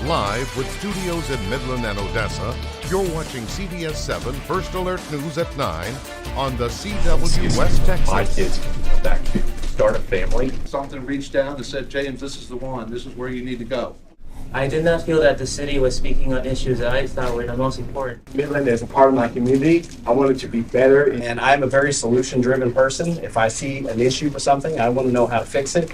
Live with studios in Midland and Odessa, you're watching CBS7 First Alert News at 9 on the CW West Texas. My kids can go back to start a family. Something reached down and said, James, this is the one. This is where you need to go. I did not feel that the city was speaking on issues that I thought were the most important. Midland is a part of my community. I want it to be better, and I'm a very solution-driven person. If I see an issue with something, I want to know how to fix it.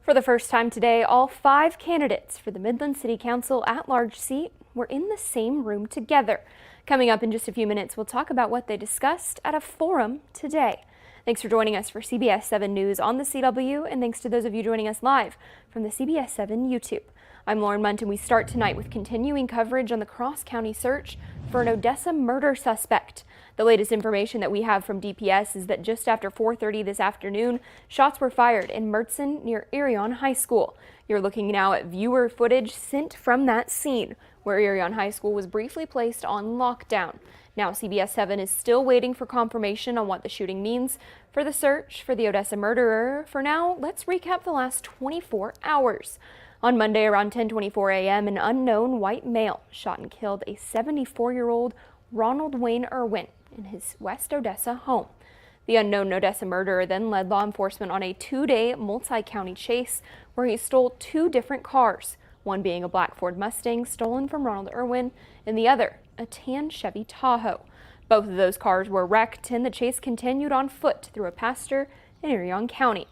For the first time today, all 5 candidates for the Midland City Council at-large seat were in the same room together. Coming up in just a few minutes, we'll talk about what they discussed at a forum today. Thanks for joining us for CBS 7 News on the CW, and thanks to those of you joining us live from the CBS 7 YouTube. I'm Lauren Munt, and we start tonight with continuing coverage on the cross-county search for an Odessa murder suspect. The latest information that we have from DPS is that just after 4:30 this afternoon, shots were fired in Mertzen near Irion High School. You're looking now at viewer footage sent from that scene, where Irion High School was briefly placed on lockdown. Now CBS 7 is still waiting for confirmation on what the shooting means for the search for the Odessa murderer. For now, let's recap the last 24 hours. On Monday around 10:24 a.m., an unknown white male shot and killed a 74-year-old Ronald Wayne Irwin in his West Odessa home. The unknown Odessa murderer then led law enforcement on a 2-day multi-county chase where he stole 2 different cars, one being a black Ford Mustang stolen from Ronald Irwin and the other a tan Chevy Tahoe. Both of those cars were wrecked, and the chase continued on foot through a pasture in Irion County.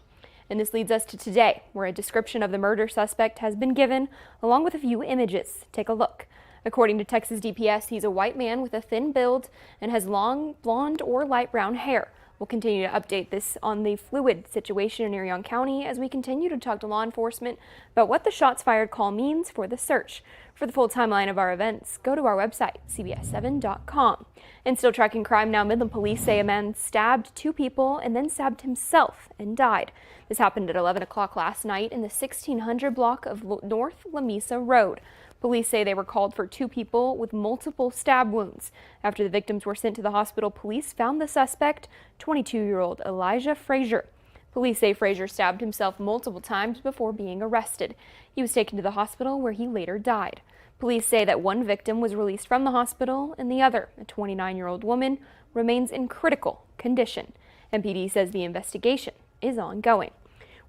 And this leads us to today, where a description of the murder suspect has been given, along with a few images. Take a look. According to Texas DPS, he's a white man with a thin build and has long blonde or light brown hair. We'll continue to update this on the fluid situation in Irion County as we continue to talk to law enforcement about what the shots fired call means for the search. For the full timeline of our events, go to our website, CBS7.com. And still tracking crime now, Midland police say a man stabbed 2 people and then stabbed himself and died. This happened at 11 o'clock last night in the 1600 block of North Lamesa Road. Police say they were called for 2 people with multiple stab wounds. After the victims were sent to the hospital, police found the suspect, 22-year-old Elijah Frazier. Police say Frazier stabbed himself multiple times before being arrested. He was taken to the hospital where he later died. Police say that one victim was released from the hospital and the other, a 29-year-old woman, remains in critical condition. MPD says the investigation is ongoing.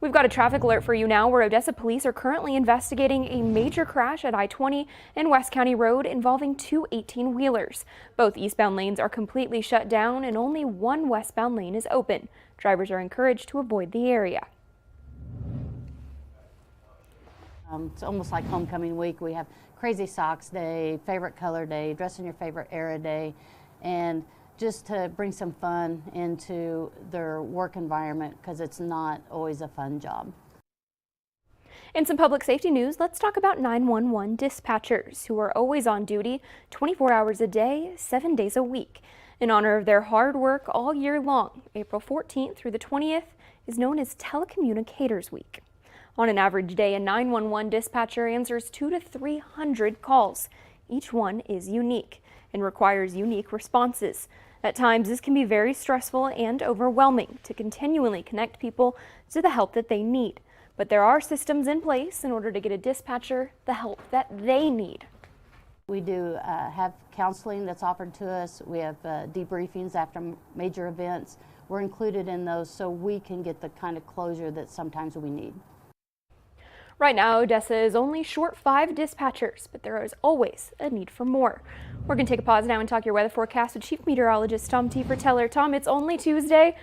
We've got a traffic alert for you now, where Odessa police are currently investigating a major crash at I-20 and West County Road involving 2 18-wheelers. Both eastbound lanes are completely shut down and only one westbound lane is open. Drivers are encouraged to avoid the area. It's almost like homecoming week. We have Crazy Socks Day, Favorite Color Day, Dress in Your Favorite Era Day, and just to bring some fun into their work environment, because it's not always a fun job. In some public safety news, let's talk about 911 dispatchers who are always on duty 24 hours a day, 7 days a week. In honor of their hard work all year long, April 14th through the 20th is known as Telecommunicators Week. On an average day, a 911 dispatcher answers 200 to 300 calls. Each one is unique and requires unique responses. At times, this can be very stressful and overwhelming to continually connect people to the help that they need. But there are systems in place in order to get a dispatcher the help that they need. We do have counseling that's offered to us. We have debriefings after major events. We're included in those so we can get the kind of closure that sometimes we need. Right now, Odessa is only short 5 dispatchers, but there is always a need for more. We're going to take a pause now and talk your weather forecast with Chief Meteorologist Tom Teefer-Teller. Tom, it's only Tuesday,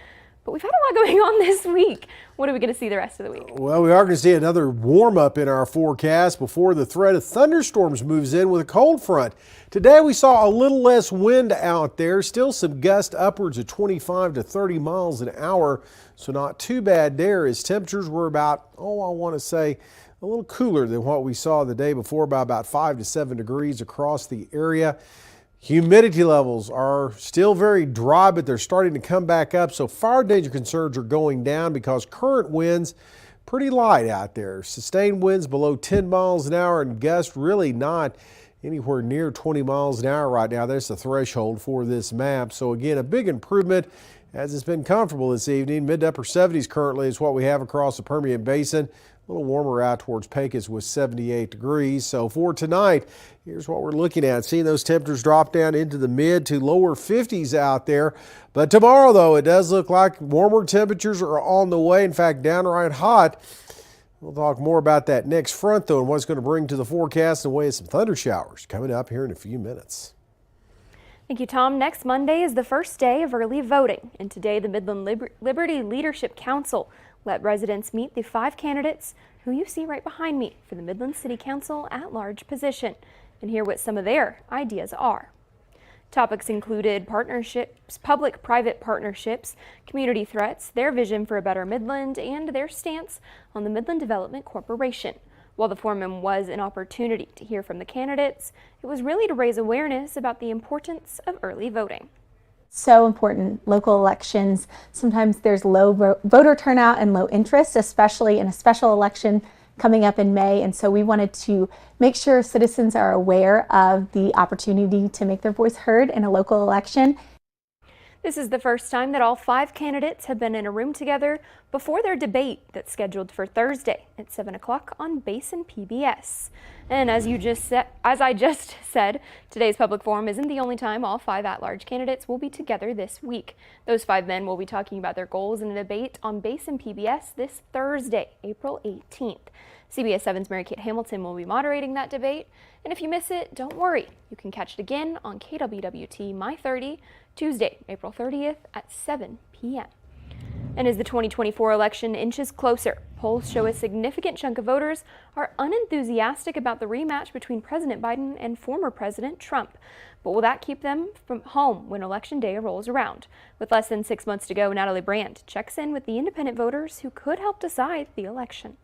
but we've had a lot going on this week. What are we going to see the rest of the week? Well, we are going to see another warm up in our forecast before the threat of thunderstorms moves in with a cold front. Today we saw a little less wind out there, still some gusts upwards of 25 to 30 miles an hour. So not too bad there, as temperatures were about, I want to say, a little cooler than what we saw the day before by about 5 to 7 degrees across the area. Humidity levels are still very dry, but they're starting to come back up. So fire danger concerns are going down because current winds pretty light out there. Sustained winds below 10 miles an hour and gusts really not anywhere near 20 miles an hour right now. There's the threshold for this map. So again, a big improvement as it's been comfortable this evening. Mid to upper 70s currently is what we have across the Permian Basin. A A little warmer out towards Pecos with 78 degrees. So for tonight, here's what we're looking at. Seeing those temperatures drop down into the mid to lower 50s out there. But tomorrow, though, it does look like warmer temperatures are on the way. In fact, downright hot. We'll talk more about that next front, though, and what it's going to bring to the forecast in the way of some thunder showers coming up here in a few minutes. Thank you, Tom. Next Monday is the first day of early voting, and today the Midland Liberty Leadership Council let residents meet the 5 candidates who you see right behind me for the Midland City Council at-large position and hear what some of their ideas are. Topics included partnerships, public-private partnerships, community threats, their vision for a better Midland, and their stance on the Midland Development Corporation. While the forum was an opportunity to hear from the candidates, it was really to raise awareness about the importance of early voting. So important. Local elections, sometimes there's low voter turnout and low interest, especially in a special election coming up in May. And so we wanted to make sure citizens are aware of the opportunity to make their voice heard in a local election. This is the first time that all 5 candidates have been in a room together before their debate that's scheduled for Thursday at 7 o'clock on Basin PBS. And as I just said, today's public forum isn't the only time all 5 at-large candidates will be together this week. Those 5 men will be talking about their goals in a debate on Basin PBS this Thursday, April 18th. CBS7's Mary-Kate Hamilton will be moderating that debate. And if you miss it, don't worry. You can catch it again on KWWT My 30, Tuesday, April 30th at 7 p.m. And as the 2024 election inches closer, polls show a significant chunk of voters are unenthusiastic about the rematch between President Biden and former President Trump. But will that keep them from home when Election Day rolls around? With less than 6 months to go, Natalie Brand checks in with the independent voters who could help decide the election.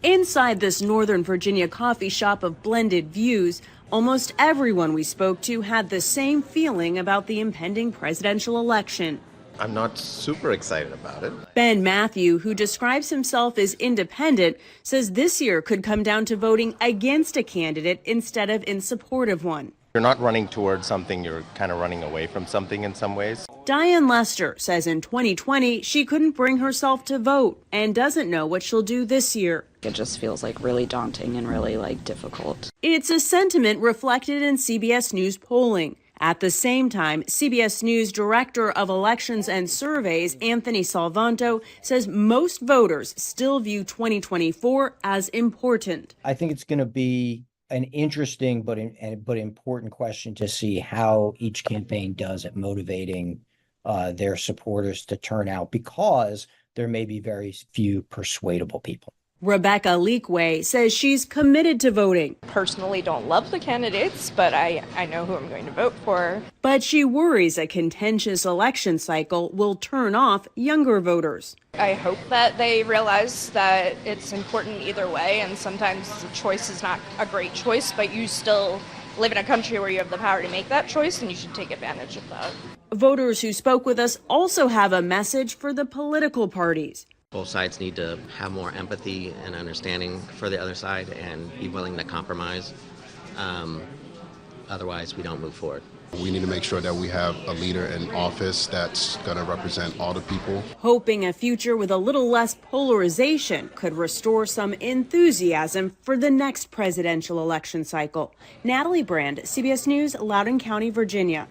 Inside this Northern Virginia coffee shop of blended views, almost everyone we spoke to had the same feeling about the impending presidential election. I'm not super excited about it. Ben Matthew, who describes himself as independent, says this year could come down to voting against a candidate instead of in support of one. You're not running towards something, you're kind of running away from something in some ways. Diane Lester says in 2020 she couldn't bring herself to vote and doesn't know what she'll do this year. It just feels like really daunting and really difficult. It's a sentiment reflected in CBS News polling. At the same time, CBS News Director of Elections and Surveys, Anthony Salvanto, says most voters still view 2024 as important. I think it's going to be an interesting but important question to see how each campaign does at motivating their supporters to turn out, because there may be very few persuadable people. Rebecca Leakway says she's committed to voting. Personally don't love the candidates, but I know who I'm going to vote for. But she worries a contentious election cycle will turn off younger voters. I hope that they realize that it's important either way, and sometimes the choice is not a great choice, but you still live in a country where you have the power to make that choice, and you should take advantage of that. Voters who spoke with us also have a message for the political parties. Both sides need to have more empathy and understanding for the other side and be willing to compromise. Otherwise, we don't move forward. We need to make sure that we have a leader in office that's going to represent all the people. Hoping a future with a little less polarization could restore some enthusiasm for the next presidential election cycle. Natalie Brand, CBS News, Loudoun County, Virginia.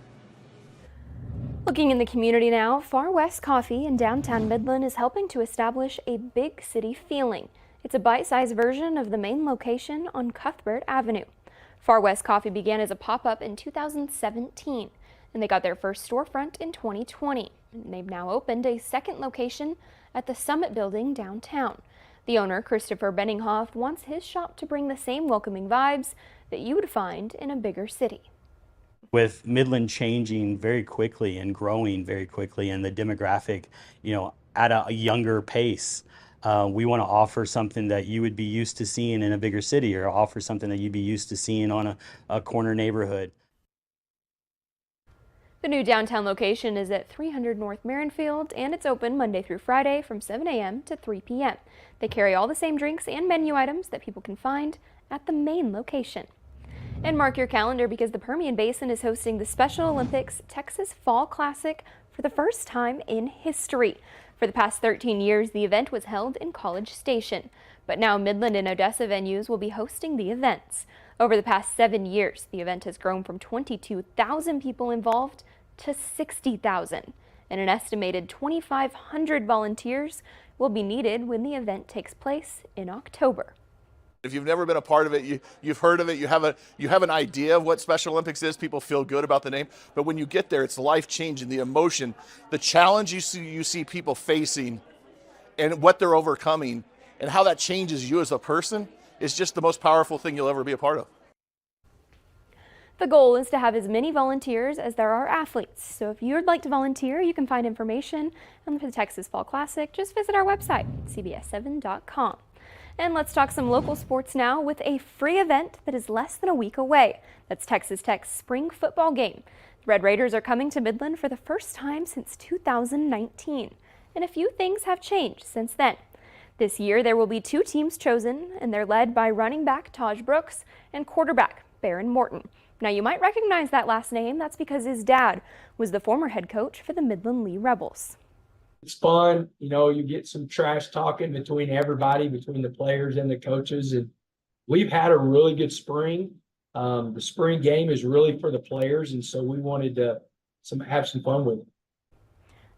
Looking in the community now, Far West Coffee in downtown Midland is helping to establish a big city feeling. It's a bite-sized version of the main location on Cuthbert Avenue. Far West Coffee began as a pop-up in 2017, and they got their first storefront in 2020. And they've now opened a second location at the Summit Building downtown. The owner, Christopher Benninghoff, wants his shop to bring the same welcoming vibes that you would find in a bigger city. With Midland changing very quickly and growing very quickly, and the demographic, at a younger pace, we want to offer something that you would be used to seeing in a bigger city, or offer something that you'd be used to seeing on a corner neighborhood. The new downtown location is at 300 North Marinfield, and it's open Monday through Friday from 7 a.m. to 3 p.m. They carry all the same drinks and menu items that people can find at the main location. And mark your calendar, because the Permian Basin is hosting the Special Olympics Texas Fall Classic for the first time in history. For the past 13 years, the event was held in College Station, but now Midland and Odessa venues will be hosting the events. Over the past 7 years, the event has grown from 22,000 people involved to 60,000, and an estimated 2,500 volunteers will be needed when the event takes place in October. If you've never been a part of it, you've heard of it, you have an idea of what Special Olympics is, people feel good about the name, but when you get there, it's life-changing, the emotion, the challenge you see people facing and what they're overcoming and how that changes you as a person is just the most powerful thing you'll ever be a part of. The goal is to have as many volunteers as there are athletes. So if you would like to volunteer, you can find information on the Texas Fall Classic. Just visit our website, CBS7.com. And let's talk some local sports now with a free event that is less than a week away. That's Texas Tech's spring football game. The Red Raiders are coming to Midland for the first time since 2019. And a few things have changed since then. This year, there will be 2 teams chosen, and they're led by running back Taj Brooks and quarterback Baron Morton. Now, you might recognize that last name. That's because his dad was the former head coach for the Midland Lee Rebels. It's fun. You know, you get some trash talking between everybody, between the players and the coaches. And we've had a really good spring. The spring game is really for the players, and so we wanted to have some fun with it.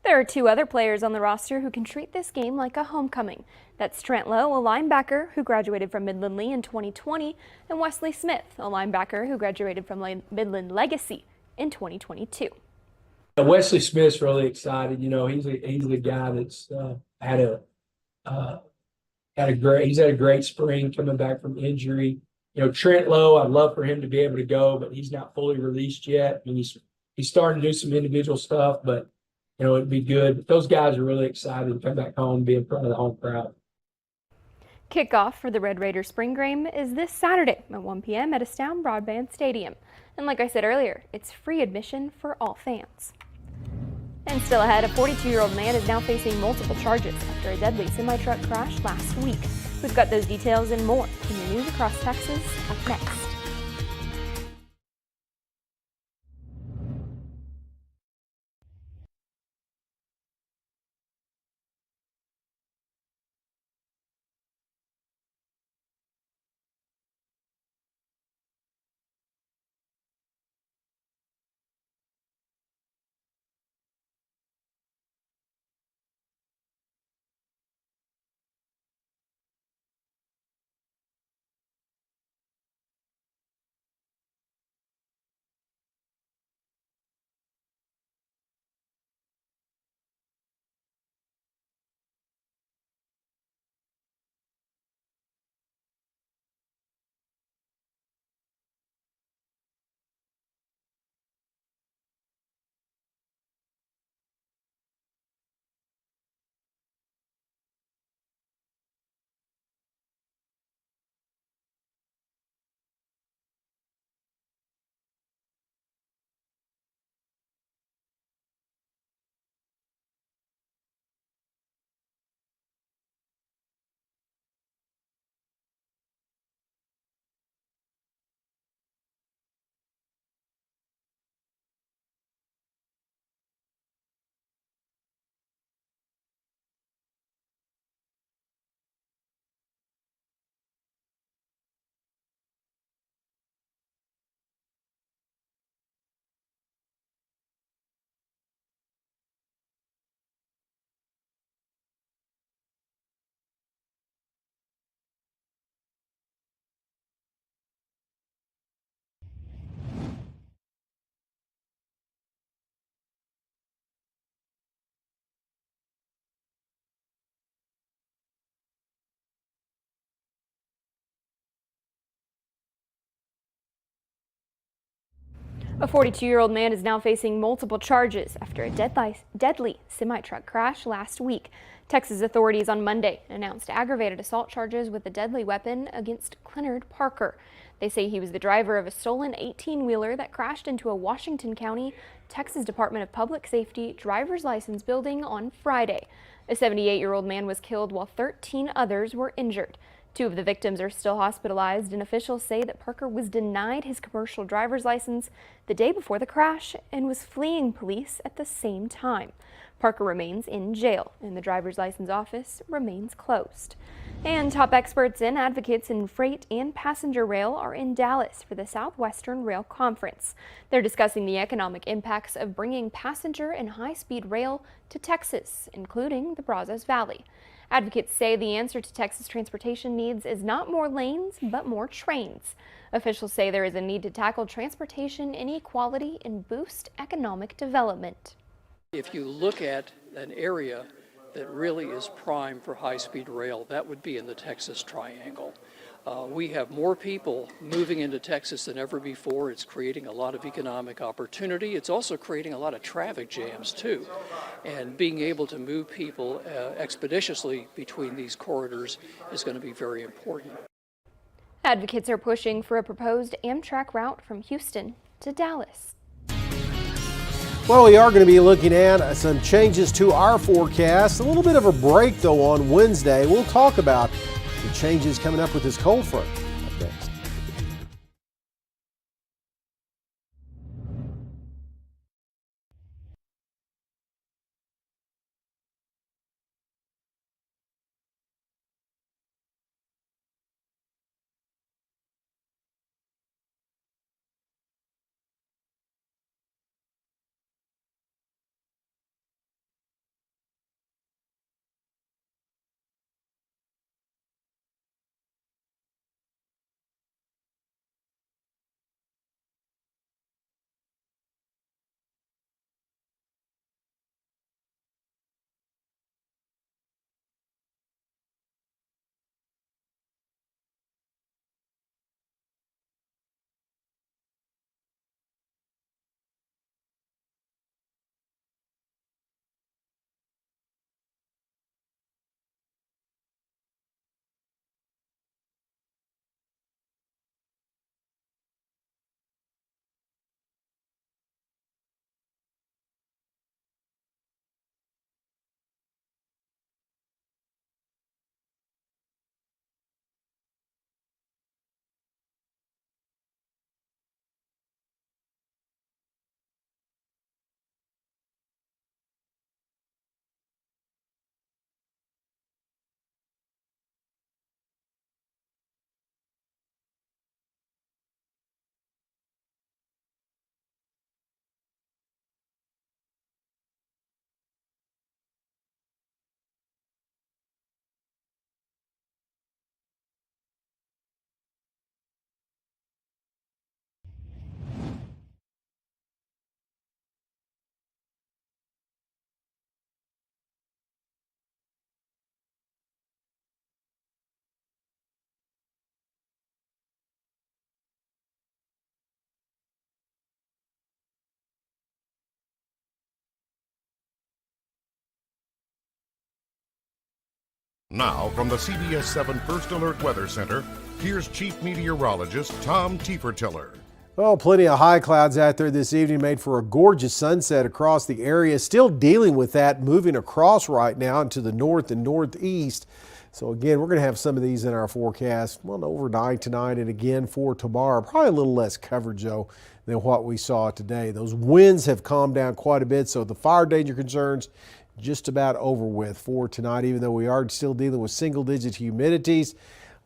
There are 2 other players on the roster who can treat this game like a homecoming. That's Trent Lowe, a linebacker who graduated from Midland Lee in 2020, and Wesley Smith, a linebacker who graduated from Midland Legacy in 2022. Wesley Smith's really excited. You know, he's a guy that's had a great spring coming back from injury. You know, Trent Lowe, I'd love for him to be able to go, but he's not fully released yet. I mean, he's starting to do some individual stuff, but you know, it'd be good. But those guys are really excited to come back home and be in front of the home crowd. Kickoff for the Red Raider spring game is this Saturday at 1 p.m. at Astound Broadband Stadium. And like I said earlier, it's free admission for all fans. And still ahead, a 42-year-old man is now facing multiple charges after a deadly semi-truck crash last week. We've got those details and more in your news across Texas up next. A 42-year-old man is now facing multiple charges after a deadly semi-truck crash last week. Texas authorities on Monday announced aggravated assault charges with a deadly weapon against Clennard Parker. They say he was the driver of a stolen 18-wheeler that crashed into a Washington County, Texas Department of Public Safety driver's license building on Friday. A 78-year-old man was killed while 13 others were injured. Two of the victims are still hospitalized, and officials say that Parker was denied his commercial driver's license the day before the crash and was fleeing police at the same time. Parker remains in jail, and the driver's license office remains closed. And top experts and advocates in freight and passenger rail are in Dallas for the Southwestern Rail Conference. They're discussing the economic impacts of bringing passenger and high-speed rail to Texas, including the Brazos Valley. Advocates say the answer to Texas transportation needs is not more lanes, but more trains. Officials say there is a need to tackle transportation inequality and boost economic development. If you look at an area that really is prime for high-speed rail, that would be in the Texas Triangle. We have more people moving into Texas than ever before. It's creating a lot of economic opportunity. It's also creating a lot of traffic jams too. And being able to move people expeditiously between these corridors is going to be very important. Advocates are pushing for a proposed Amtrak route from Houston to Dallas. Well, we are going to be looking at some changes to our forecast. A little bit of a break, though, on Wednesday. We'll talk about the changes coming up with this cold front up next. Now, from the CBS7 First Alert Weather Center, here's Chief Meteorologist Tom Tiefertiller. Well, plenty of high clouds out there this evening, made for a gorgeous sunset across the area. Still dealing with that, moving across right now into the north and northeast. So again, we're going to have some of these in our forecast, well, overnight tonight and again for tomorrow. Probably a little less coverage, though, than what we saw today. Those winds have calmed down quite a bit, so the fire danger concerns just about over with for tonight, even though we are still dealing with single-digit humidities.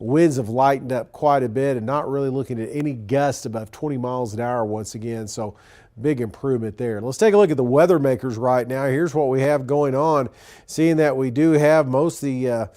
Winds have lightened up quite a bit and not really looking at any gusts above 20 miles an hour once again, so big improvement there. Let's take a look at the weather makers right now. Here's what we have going on, seeing that we do have most of the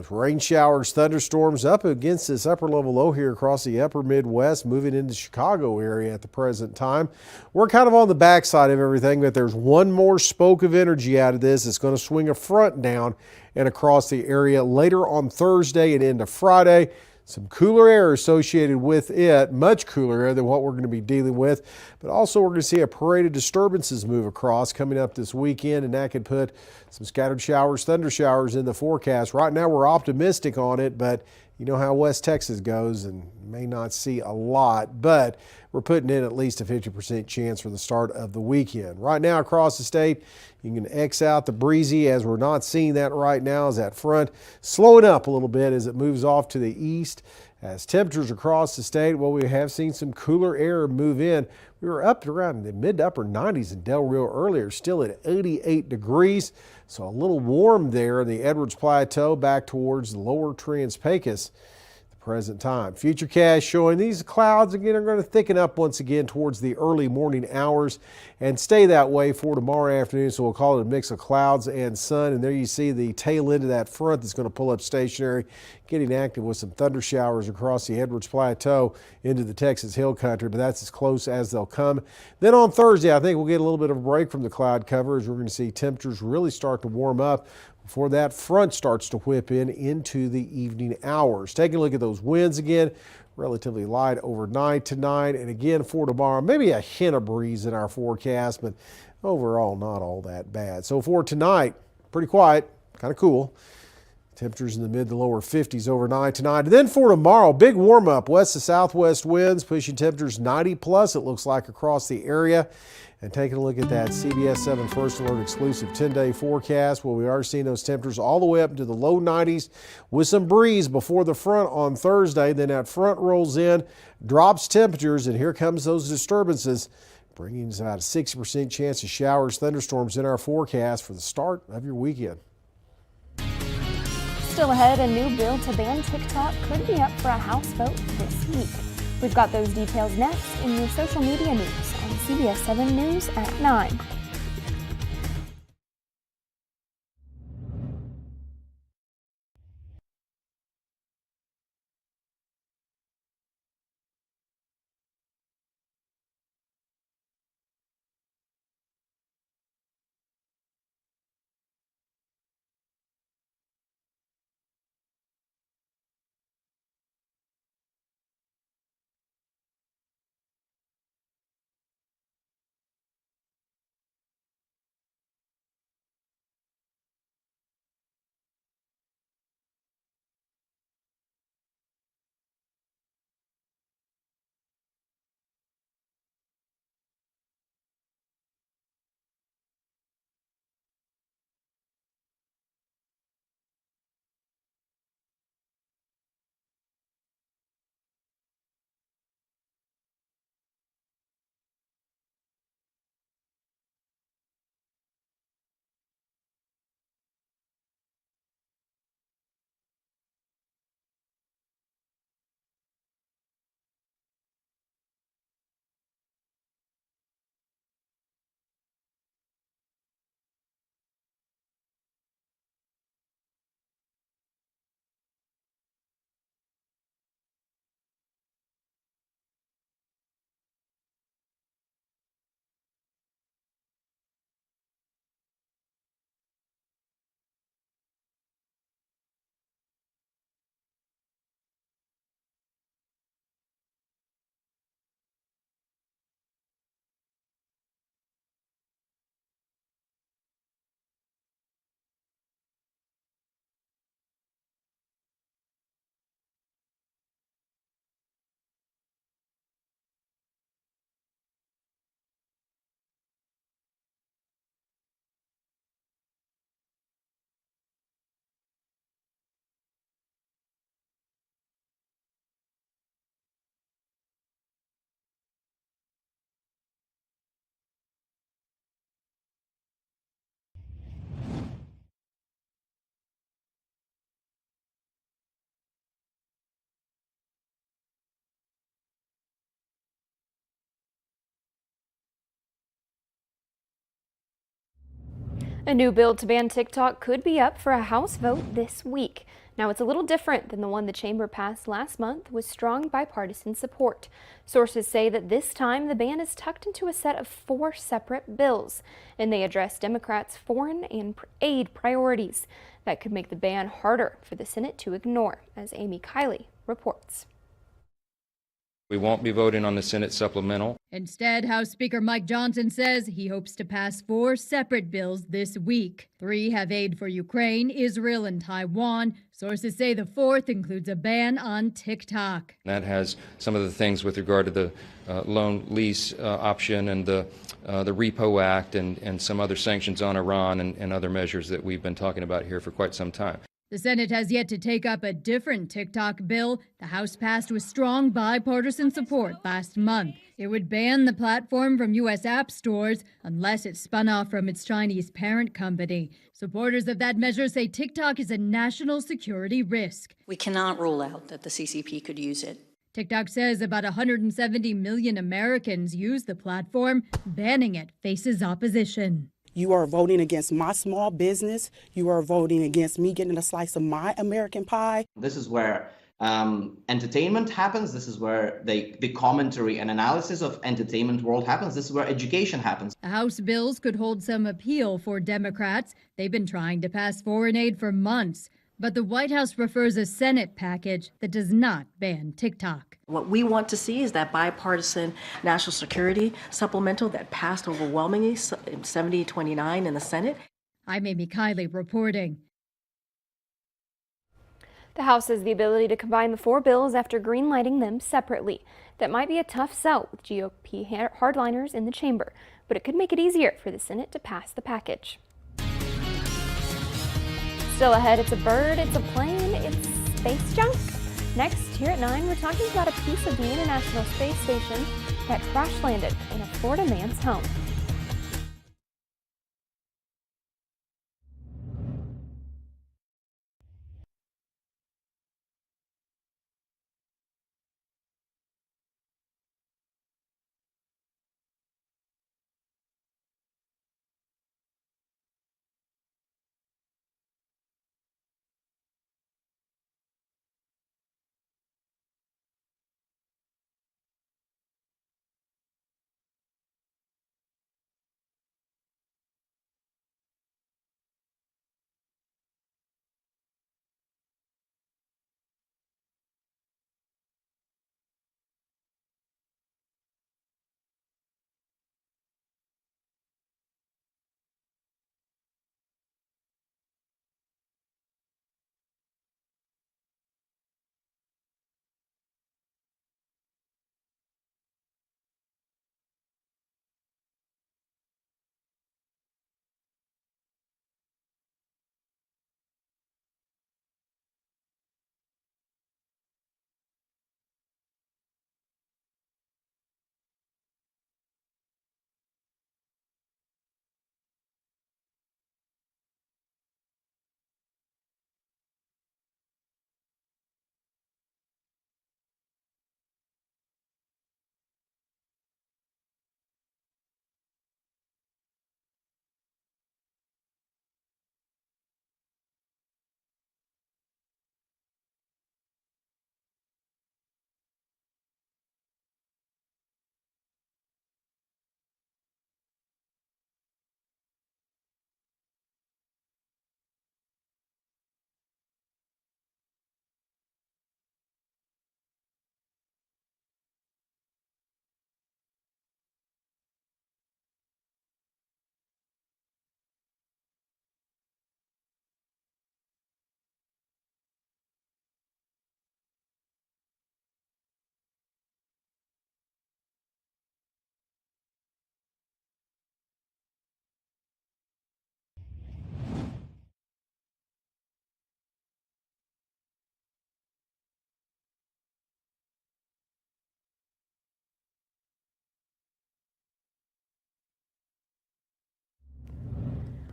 rain showers, thunderstorms up against this upper level low here across the upper Midwest, moving into the Chicago area at the present time. We're kind of on the backside of everything, but there's one more spoke of energy out of this. It's going to swing a front down and across the area later on Thursday and into Friday. Some cooler air associated with it, much cooler air than what we're going to be dealing with. But also we're going to see a parade of disturbances move across coming up this weekend, and that could put some scattered showers, thunder showers in the forecast. Right now we're optimistic on it, but You know how West Texas goes and may not see a lot, but we're putting in at least a 50% chance for the start of the weekend. Right now across the state, you can X out the breezy as we're not seeing that right now as that front slowing up a little bit as it moves off to the east. As temperatures across the state, well, we have seen some cooler air move in. We were up to around the mid to upper 90s in Del Rio earlier, still at 88 degrees. So a little warm there in the Edwards Plateau back towards the lower Trans-Pecos at the present time. Futurecast showing these clouds again are going to thicken up once again towards the early morning hours and stay that way for tomorrow afternoon. So we'll call it a mix of clouds and sun. And there you see the tail end of that front that's going to pull up stationary, getting active with some thunder showers across the Edwards Plateau into the Texas Hill Country, but that's as close as they'll come. Then on Thursday, I think we'll get a little bit of a break from the cloud cover as we're going to see temperatures really start to warm up before that front starts to whip in into the evening hours. Taking a look at those winds again, relatively light overnight tonight, and again for tomorrow, maybe a hint of breeze in our forecast, but overall not all that bad. So for tonight, pretty quiet, kind of cool. Temperatures in the mid to lower 50s overnight tonight. And then for tomorrow, big warm up, west to southwest winds pushing temperatures 90 plus, it looks like, across the area. And taking a look at that CBS7 First Alert exclusive 10-day forecast, where we are seeing those temperatures all the way up into the low 90s with some breeze before the front on Thursday. Then that front rolls in, drops temperatures, and here comes those disturbances, bringing us about a 60% chance of showers, thunderstorms in our forecast for the start of your weekend. Still ahead, a new bill to ban TikTok could be up for a House vote this week. We've got those details next in your social media news on CBS 7 News at 9. A new bill to ban TikTok could be up for a House vote this week. Now, it's a little different than the one the chamber passed last month with strong bipartisan support. Sources say that this time the ban is tucked into a set of 4 separate bills, and they address Democrats' foreign and aid priorities. That could make the ban harder for the Senate to ignore, as Amy Kiley reports. We won't be voting on the Senate supplemental. Instead, House Speaker Mike Johnson says he hopes to pass 4 separate bills this week. 3 have aid for Ukraine, Israel, and Taiwan. Sources say the 4th includes a ban on TikTok. That has some of the things with regard to the loan lease option and the Repo Act and some other sanctions on Iran and other measures that we've been talking about here for quite some time. The Senate has yet to take up a different TikTok bill. The House passed with strong bipartisan support last month. It would ban the platform from U.S. app stores unless it spun off from its Chinese parent company. Supporters of that measure say TikTok is a national security risk. We cannot rule out that the CCP could use it. TikTok says about 170 million Americans use the platform. Banning it faces opposition. You are voting against my small business. You are voting against me getting a slice of my American pie. This is where entertainment happens. This is where the commentary and analysis of entertainment world happens. This is where education happens. The House bills could hold some appeal for Democrats. They've been trying to pass foreign aid for months. But the White House prefers a Senate package that does not ban TikTok. What we want to see is that bipartisan national security supplemental that passed overwhelmingly 70-29 in the Senate. I'm Amy Kiley reporting. The House has the ability to combine the 4 bills after greenlighting them separately. That might be a tough sell with GOP hardliners in the chamber, but it could make it easier for the Senate to pass the package. Still ahead, it's a bird, it's a plane, it's space junk. Next, here at 9, we're talking about a piece of the International Space Station that crash landed in a Florida man's home.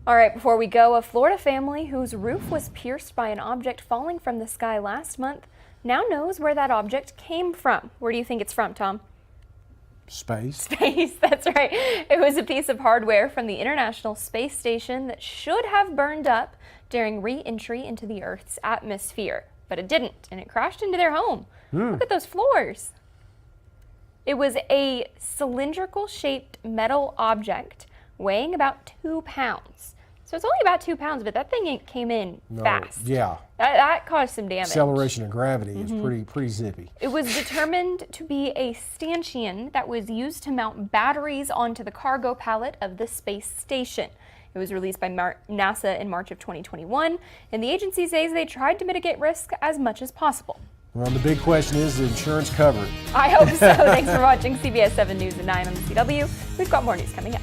All right, before we go, a Florida family whose roof was pierced by an object falling from the sky last month now knows where that object came from. Where do you think it's from, Tom? Space. Space, that's right. It was a piece of hardware from the International Space Station that should have burned up during re-entry into the Earth's atmosphere, but it didn't, and it crashed into their home. Look at those floors. It was a cylindrical-shaped metal object weighing about 2 pounds. It's So it's only about 2 pounds, but that thing came in fast. Yeah. That caused some damage. Acceleration of gravity is pretty zippy. It was determined to be a stanchion that was used to mount batteries onto the cargo pallet of the space station. It was released by NASA in March of 2021, and the agency says they tried to mitigate risk as much as possible. Well, the big question is, does insurance cover it? I hope so. Thanks for watching CBS 7 News at 9 on the CW. We've got more news coming up.